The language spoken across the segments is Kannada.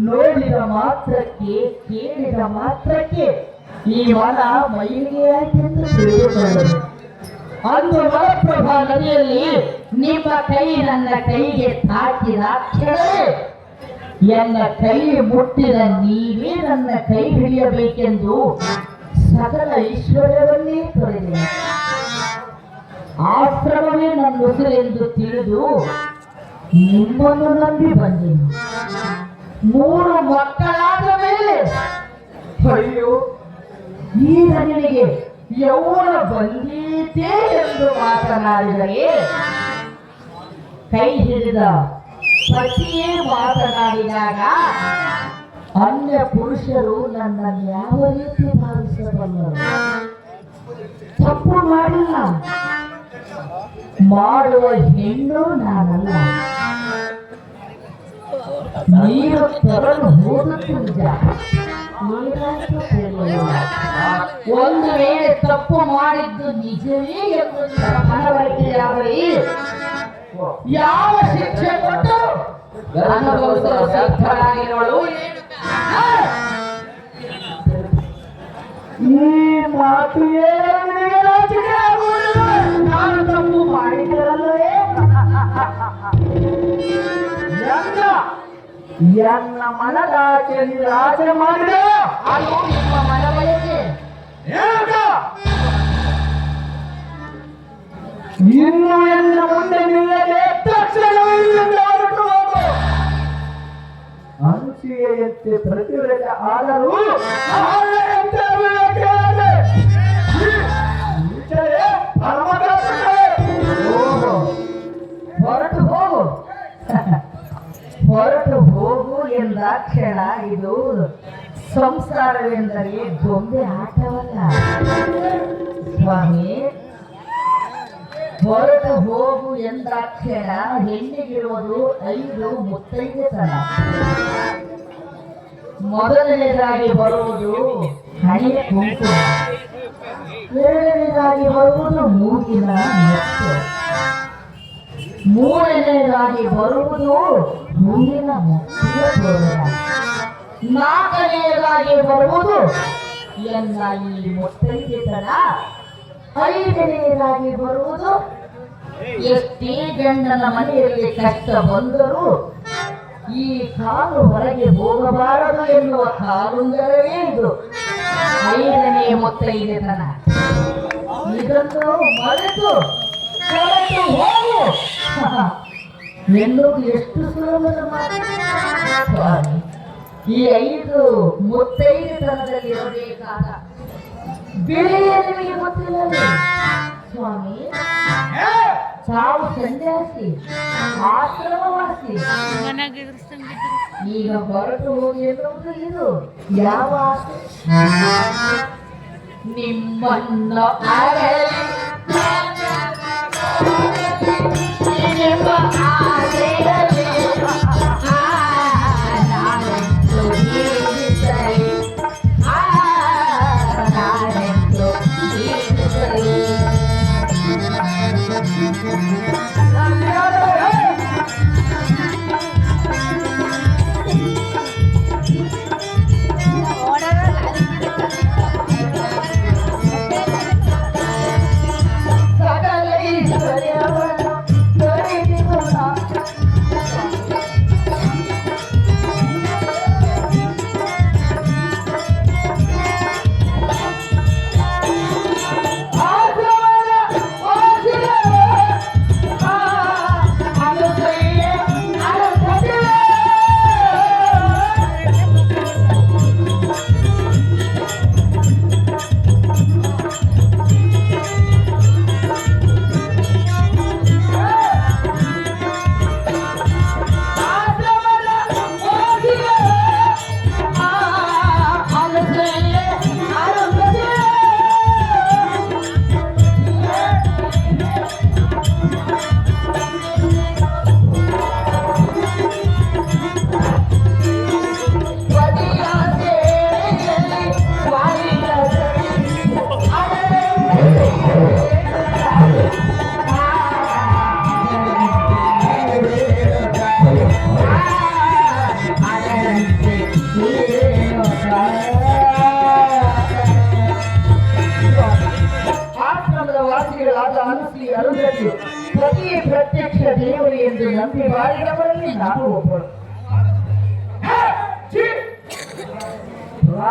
ನೋಡಿದ ಮಾತ್ರಕ್ಕೆ ಕೇಳಿದ ಮಾತ್ರಕ್ಕೆ ಈ ವನ ಮೈಲಿಗೆ ಆಯ್ತೆಂದು ತಿಳಿದುಕೊಳ್ಳಲು ಅಂದು ಮಲಪ್ರಭಾ ನದಿಯಲ್ಲಿ ನಿಮ್ಮ ಕೈ ನನ್ನ ಕೈಗೆ ತಾಕಿದ ಕ್ಷಣವೇ ಎನ್ನ ಕೈ ಮುಟ್ಟಿದ ನೀವೇ ನನ್ನ ಕೈ ಹಿಡಿಯಬೇಕೆಂದು ಸಕಲ ಐಶ್ವರ್ಯವನ್ನೇ ತೊರೆದೆ. ಆಶ್ರಮವೇ ನನ್ನ ಉಸಿರೆಂದು ತಿಳಿದು ನಿಮ್ಮನ್ನು ನಂಬಿ ಬಂದೆನು. 3 ಮಕ್ಕಳಾದ ಮೇಲೆ ಅಯ್ಯೋ ಈಗ ನಿನಗೆ ಯೌವನ ಬಂದೀತೆ ಎಂದು ಮಾತನಾಡಿದರೆ ಕೈ ಹಿಡಿದ ಪತಿಯೇ ಮಾತನಾಡಿದಾಗ ಅನ್ಯ ಪುರುಷರು ನನ್ನನ್ನು ಯಾವ ರೀತಿ ಭಾವಿಸಬಲ್ಲರು? ತಪ್ಪು ಮಾಡಿಲ್ಲ, ಮಾಡುವ ಹೆಣ್ಣು ನಾನಲ್ಲ. ನೀರು ತರಲು ಹೋಗುತ್ತಿಲ್ಲ, ಒಂದು ವೇಳೆ ತಪ್ಪು ಮಾಡಿದ್ದು ನಿಜವೇ ಎಂದು ಮನವರಿಕೆಯಾಗಲಿ ಯಾವ ಶಿಕ್ಷೆ ಕೊಟ್ಟು ಅನುಭವಿಸಲು ಸಿದ್ಧರಾಗಿರುವಳು. ಈ ಮಾತು ನಾನು ತಪ್ಪು ಮಾಡಿದರಲ್ಲವೇ ಎನ್ನ ಮನದಾಚೆ ರಾಜ ಮಾಡಿದ ಅದು ನಿಮ್ಮ ಮನ ಬಯಕೆ. ಇನ್ನು ಎನ್ನ ಮುಂದೆ ನಿಲ್ಲದೆ ತಕ್ಷಣವಿಲ್ಲದೆ ಅಂಚಿಯಂತೆ ಪ್ರತಿವ್ರತ ಆದರೂ ಹೊರಟು ಹೋಗು ಹೊರಟು ಹೋಗು ಎಂದಾಕ್ಷಣ ಇದು ಸಂಸಾರವೆಂದರೆ ಗೊಂಬೆ ಆಟವಲ್ಲ ಸ್ವಾಮಿ. ಹೊರಟು ಹೋಗು ಎಂದಾಕ್ಷಣ ಹೆಣ್ಣಿಗಿರುವುದು 5 ಮುತ್ತೈದೆತನ. ಮೊದಲನೇದಾಗಿ ಬರುವುದು ಹಣೆಯ ಕುಂಕುಮ, ಎರಡನೇದಾಗಿ ಬರುವುದು ಮೂಗಿನ ಮುತ್ತು, ಮೂರನೇದಾಗಿ ಬರುವುದು ಹೂವಿನ ಮುತ್ತಿನ ತೋರಣ, 4ನೇದಾಗಿ ಬರುವುದು ಎನ್ನ ಈ ಮುತ್ತೈದೆತನ, 5ನೇದಾಗಿ ಬರುವುದು ಎಷ್ಟೇ ಗಂಡನ ಮನೆಯಲ್ಲಿ ಕಷ್ಟ ಬಂದರೂ ಈ ಕಾಲು ಹೊರಗೆ ಹೋಗಬಾರದು ಎನ್ನುವ ಕಾಲುಂಗರವೇ ಇದು 5ನೇ ಮುತ್ತೈದೆತನ. ಇದನ್ನು ಮರೆತು ಹೊರಟು ಹೋಗು ಎನ್ನುವುದು ಎಷ್ಟು ಸುಲಭದ ಮಾತು. ಈ 5 ಮುತ್ತೈದೆತನದಲ್ಲಿ ಇರಬೇಕಾದ ಬೆಳೆಯ ನಿಮಗೆ ಗೊತ್ತಿಲ್ಲವೇ ಸ್ವಾಮಿ? ಸಾವು ಸನ್ಯಾಸಿ, ಆಶ್ರಮವಾಸಿ. ಈಗ ಹೊರಟು ಹೋಗಿ ಎನ್ನುವುದು ಇದು ಯಾವ ಆಸೆ? ನಿಮ್ಮನ್ನು ಅರಳಿ ನಿಮ್ಮ ಆಸೆಯಲ್ಲಿ ಆಶ್ರಮದ ವಾಸಿಗಳಾದ ಅನುಶ್ರೀ ಅರುಂಧತಿ ಪ್ರತಿ ಪ್ರತ್ಯಕ್ಷ ದೇವರು ಎಂದು ನಂಬಿ ಬಾಳಿದವರಲ್ಲಿ ನಾನು ಒಬ್ಬಳು.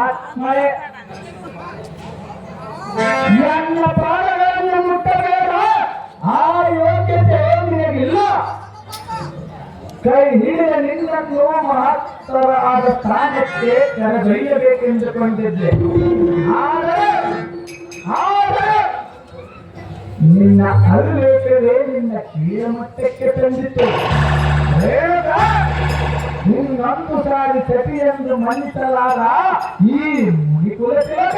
ಆತ್ಮಳೆ ನನ್ನ ಪಾದಗಳನ್ನು ಮುಟ್ಟಬೇಡ, ಆ ಯೋಗ್ಯತೆ ನಿನಗಿಲ್ಲ. ಕೈ ಹಿಡಿದ ನಿನ್ನನ್ನು ಮಹತ್ತರವಾದ ಸ್ಥಾನಕ್ಕೆ ಕರೆದೊಯ್ಯಬೇಕೆಂದುಕೊಂಡಿದ್ದೆ. ಆದರೆ ನಿನ್ನ ಅವಿವೇಕವೇ ನಿನ್ನ ಕೀಳಮಟ್ಟಕ್ಕೆ ತಂದಿತು. ನಿನ್ನೊಂದು ಸಾರಿ ಸತಿ ಎಂದು ಮನ್ನಿಸಲಾದ ಈ ಮುನಿಕುಲ ತಿಲಕ